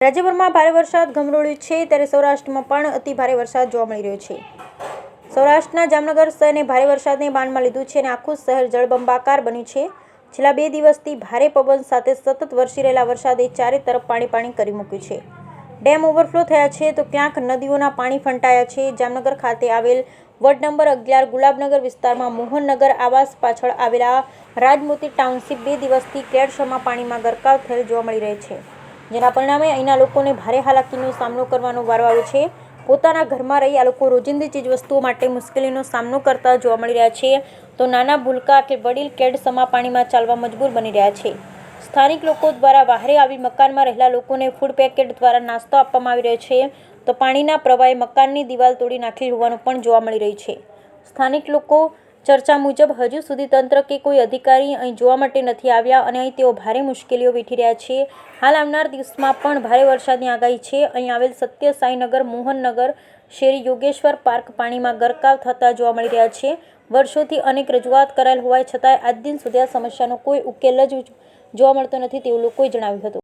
રાજ્યભરમાં ભારે વરસાદ ગમરોળ્યો છે ત્યારે સૌરાષ્ટ્રમાં પણ અતિ ભારે વરસાદ જોવા મળી રહ્યો છે। સૌરાષ્ટ્રના જામનગર શહેરને ભારે વરસાદને બાનમાં લીધું છે અને આખું શહેર જળબંબાકાર બન્યું છે। છેલ્લા 2 દિવસથી ભારે પવન સાથે સતત વરસી રહેલા વરસાદે ચારે તરફ પાણી કરી મૂક્યું છે। ડેમ ઓવરફ્લો થયા છે તો ક્યાંક નદીઓના પાણી ફંટાયા છે। જામનગર ખાતે આવેલ વોર્ડ નંબર 11 ગુલાબનગર વિસ્તારમાં મોહનનગર આવાસ પાછળ આવેલા રાજમોતી ટાઉનશીપ 2 દિવસથી કેડસમાં પાણીમાં ગરકાવ થયેલ જોવા મળી રહે છે, જેના પરિણામે અહીંના લોકોને ભારે હાલાકીનો સામનો કરવાનો વારો આવ્યો છે। પોતાના ઘરમાં રહી આ લોકો રોજિંદી ચીજવસ્તુઓ માટે મુશ્કેલીનો સામનો કરતા જોવા મળી રહ્યા છે, તો નાના ભૂલકા કે વડીલ કેડસમાં પાણીમાં ચાલવા મજબૂર બની રહ્યા છે। સ્થાનિક લોકો દ્વારા બહારે આવી મકાનમાં રહેલા લોકોને ફૂડ પેકેટ દ્વારા નાસ્તો આપવામાં આવી રહ્યો છે, તો પાણીના પ્રવાહે મકાનની દિવાલ તોડી નાખી હોવાનું પણ જોવા મળી રહ્યું છે। સ્થાનિક લોકો ચર્ચા મુજબ હજુ સુધી તંત્ર કે કોઈ અધિકારી અહીં જોવા માટે નથી આવ્યા અને અહીં તેઓ ભારે મુશ્કેલીઓ વેઠી રહ્યા છે। હાલ આવનાર દિવસમાં પણ ભારે વરસાદની આગાહી છે। અહીં આવેલ સત્ય સાંઈનગર, મોહનનગર, શેરી યોગેશ્વર પાર્ક પાણીમાં ગરકાવ થતા જોવા મળી રહ્યા છે। વર્ષોથી અનેક રજૂઆત કરાયેલ હોવા છતાંય આજ દિન સુધી આ સમસ્યાનો કોઈ ઉકેલ જ જોવા મળતો નથી તેવું લોકોએ જણાવ્યું હતું।